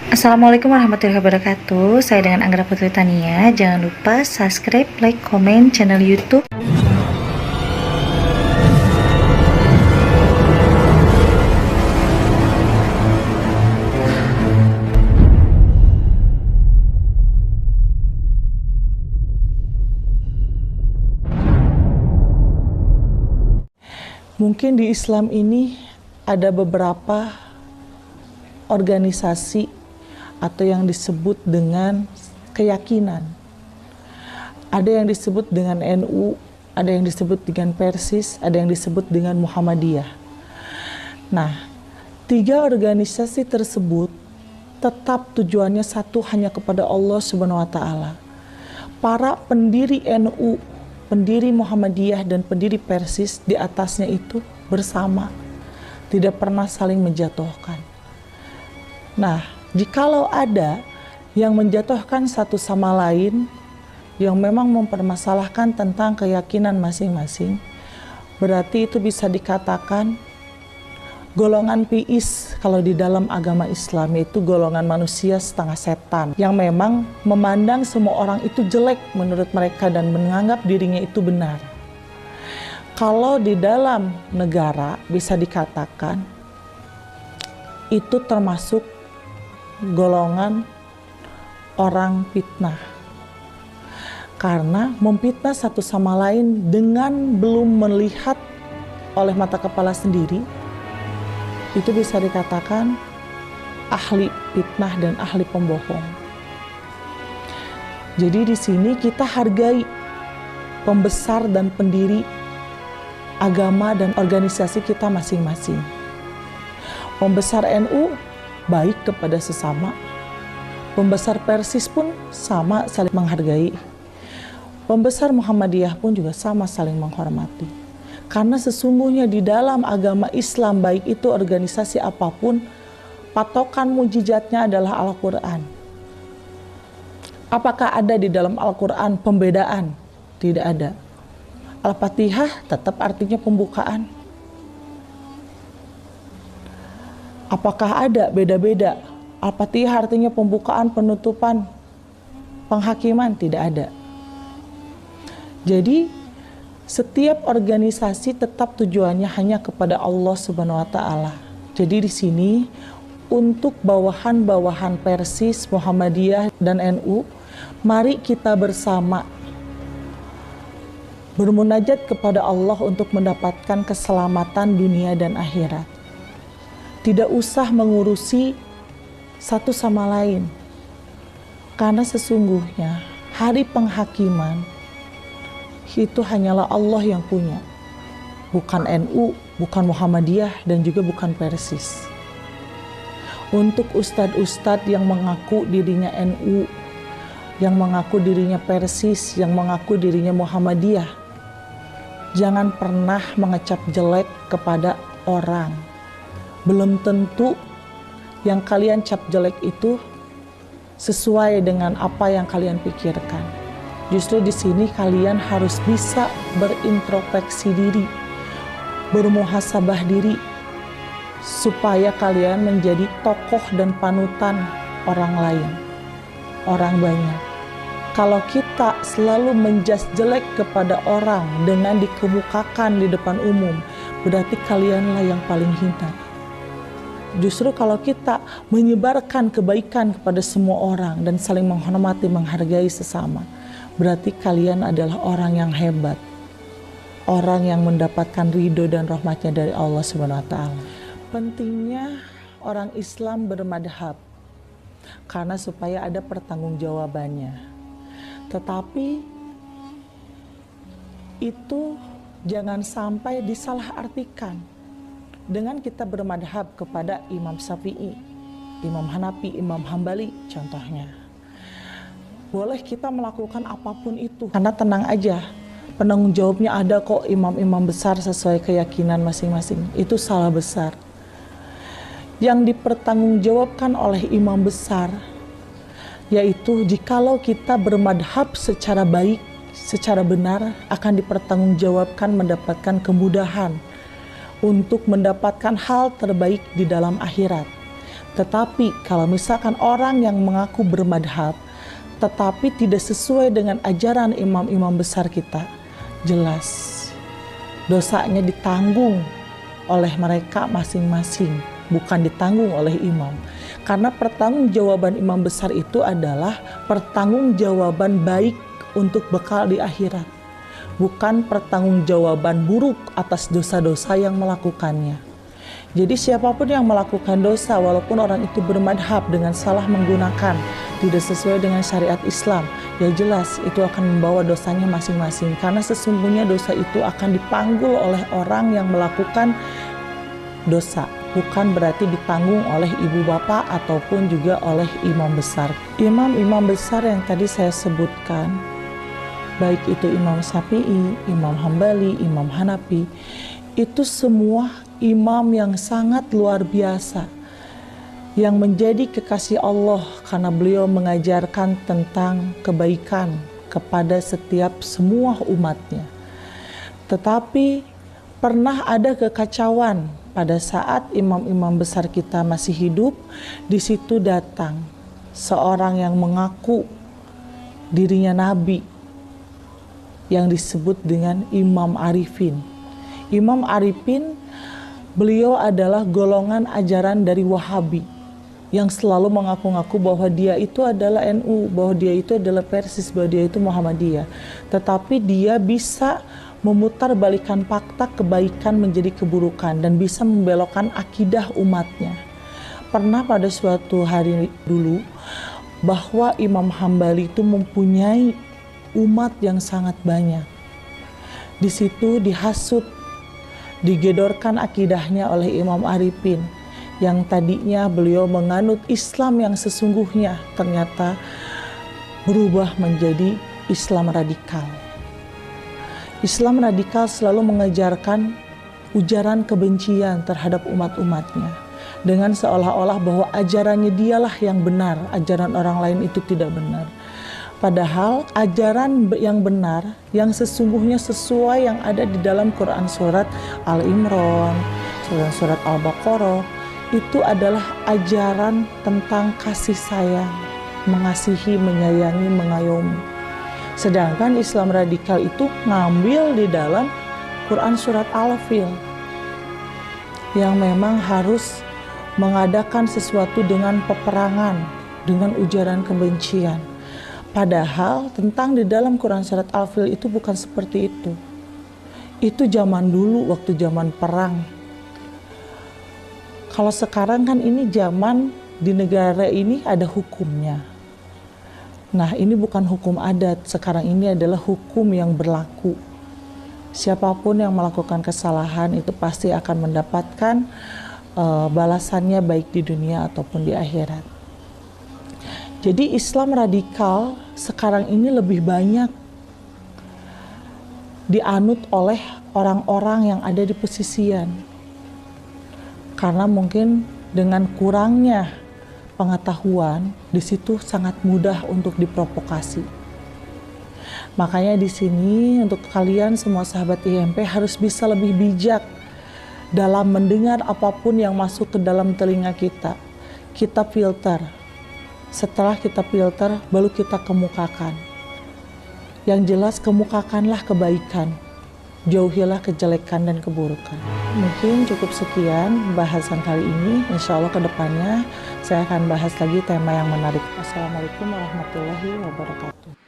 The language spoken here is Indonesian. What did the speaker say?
Assalamualaikum warahmatullahi wabarakatuh. Saya dengan Anggra Putri Tania. Jangan lupa subscribe, like, komen channel YouTube. Mungkin di Islam ini ada beberapa organisasi atau yang disebut dengan keyakinan. Ada yang disebut dengan NU, ada yang disebut dengan Persis, ada yang disebut dengan Muhammadiyah. Nah, tiga organisasi tersebut tetap tujuannya satu, hanya kepada Allah Subhanahu wa taala. Para pendiri NU, pendiri Muhammadiyah dan pendiri Persis di atasnya itu bersama, tidak pernah saling menjatuhkan. Nah, jikalau ada yang menjatuhkan satu sama lain, yang memang mempermasalahkan tentang keyakinan masing-masing, berarti itu bisa dikatakan golongan piis kalau di dalam agama Islam, yaitu golongan manusia setengah setan yang memang memandang semua orang itu jelek menurut mereka dan menganggap dirinya itu benar. Kalau di dalam negara bisa dikatakan itu termasuk golongan orang fitnah, karena memfitnah satu sama lain dengan belum melihat oleh mata kepala sendiri, itu bisa dikatakan ahli fitnah dan ahli pembohong. Jadi di sini kita hargai pembesar dan pendiri agama dan organisasi kita masing-masing. Pembesar NU baik kepada sesama, pembesar Persis pun sama, saling menghargai. Pembesar Muhammadiyah pun juga sama, saling menghormati. Karena sesungguhnya di dalam agama Islam, baik itu organisasi apapun, patokan mujizatnya adalah Al-Quran. Apakah ada di dalam Al-Quran pembedaan? Tidak ada. Al-Fatihah tetap artinya pembukaan. Apakah ada beda-beda? Al-Fatihah artinya pembukaan, penutupan, penghakiman? Tidak ada. Jadi setiap organisasi tetap tujuannya hanya kepada Allah Subhanahu wa taala. Jadi di sini untuk bawahan-bawahan Persis, Muhammadiyah dan NU, mari kita bersama bermunajat kepada Allah untuk mendapatkan keselamatan dunia dan akhirat. Tidak usah mengurusi satu sama lain, karena sesungguhnya hari penghakiman itu hanyalah Allah yang punya, bukan NU, bukan Muhammadiyah, dan juga bukan Persis. Untuk ustadz-ustadz yang mengaku dirinya NU, yang mengaku dirinya Persis, yang mengaku dirinya Muhammadiyah, jangan pernah mengecap jelek kepada orang. Belum tentu yang kalian cap jelek itu sesuai dengan apa yang kalian pikirkan. Justru di sini kalian harus bisa berintrospeksi diri, bermuhasabah diri, supaya kalian menjadi tokoh dan panutan orang lain, orang banyak. Kalau kita selalu menjas jelek kepada orang dengan dikemukakan di depan umum, berarti kalianlah yang paling hina. Justru kalau kita menyebarkan kebaikan kepada semua orang dan saling menghormati, menghargai sesama, berarti kalian adalah orang yang hebat, orang yang mendapatkan ridho dan rahmatnya dari Allah Subhanahu wa taala. Pentingnya orang Islam bermadhab karena supaya ada pertanggungjawabannya. Tetapi itu jangan sampai disalahartikan dengan kita bermadhab kepada Imam Syafi'i, Imam Hanafi, Imam Hambali contohnya. Boleh kita melakukan apapun itu, karena tenang aja, penanggung jawabnya ada kok, imam-imam besar sesuai keyakinan masing-masing. Itu salah besar. Yang dipertanggungjawabkan oleh imam besar, yaitu jikalau kita bermadhab secara baik, secara benar, akan dipertanggungjawabkan mendapatkan kemudahan untuk mendapatkan hal terbaik di dalam akhirat. Tetapi kalau misalkan orang yang mengaku bermadhab tetapi tidak sesuai dengan ajaran imam-imam besar kita, jelas dosanya ditanggung oleh mereka masing-masing, bukan ditanggung oleh imam. Karena pertanggungjawaban imam besar itu adalah pertanggungjawaban baik untuk bekal di akhirat, bukan pertanggungjawaban buruk atas dosa-dosa yang melakukannya. Jadi siapapun yang melakukan dosa, walaupun orang itu bermadhab dengan salah menggunakan, tidak sesuai dengan syariat Islam, ya jelas itu akan membawa dosanya masing-masing. Karena sesungguhnya dosa itu akan dipanggul oleh orang yang melakukan dosa, bukan berarti ditanggung oleh ibu bapak ataupun juga oleh imam besar. Imam-imam besar yang tadi saya sebutkan, baik itu Imam Syafi'i, Imam Hambali, Imam Hanafi, itu semua imam yang sangat luar biasa, yang menjadi kekasih Allah karena beliau mengajarkan tentang kebaikan kepada setiap semua umatnya. Tetapi pernah ada kekacauan pada saat imam-imam besar kita masih hidup. Di situ datang seorang yang mengaku dirinya nabi, yang disebut dengan Imam Arifin. Imam Arifin, beliau adalah golongan ajaran dari Wahabi yang selalu mengaku-ngaku bahwa dia itu adalah NU, bahwa dia itu adalah Persis, bahwa dia itu Muhammadiyah. Tetapi dia bisa memutarbalikkan fakta kebaikan menjadi keburukan dan bisa membelokkan akidah umatnya. Pernah pada suatu hari dulu bahwa Imam Hambali itu mempunyai umat yang sangat banyak. Di situ dihasut, digedorkan akidahnya oleh Imam Arifin, yang tadinya beliau menganut Islam yang sesungguhnya ternyata berubah menjadi Islam radikal. Islam radikal selalu mengajarkan ujaran kebencian terhadap umat-umatnya, dengan seolah-olah bahwa ajarannya dialah yang benar, ajaran orang lain itu tidak benar. Padahal ajaran yang benar, yang sesungguhnya sesuai yang ada di dalam Quran surat Al-Imran, surat Al-Baqarah, itu adalah ajaran tentang kasih sayang, mengasihi, menyayangi, mengayomi. Sedangkan Islam radikal itu ngambil di dalam Quran surat Al-Fil, yang memang harus mengadakan sesuatu dengan peperangan, dengan ujaran kebencian. Padahal tentang di dalam Quran surat Al-Fil itu bukan seperti itu. Itu zaman dulu, waktu zaman perang. Kalau sekarang kan ini zaman di negara ini ada hukumnya. Nah, ini bukan hukum adat, sekarang ini adalah hukum yang berlaku. Siapapun yang melakukan kesalahan itu pasti akan mendapatkan balasannya baik di dunia ataupun di akhirat. Jadi Islam radikal sekarang ini lebih banyak dianut oleh orang-orang yang ada di pesisian. Karena mungkin dengan kurangnya pengetahuan, di situ sangat mudah untuk diprovokasi. Makanya di sini untuk kalian semua sahabat IMP harus bisa lebih bijak dalam mendengar apapun yang masuk ke dalam telinga kita. Kita filter. Setelah kita filter, baru kita kemukakan. Yang jelas kemukakanlah kebaikan, jauhilah kejelekan dan keburukan. Mungkin cukup sekian bahasan kali ini. Insya Allah ke depannya saya akan bahas lagi tema yang menarik. Assalamualaikum warahmatullahi wabarakatuh.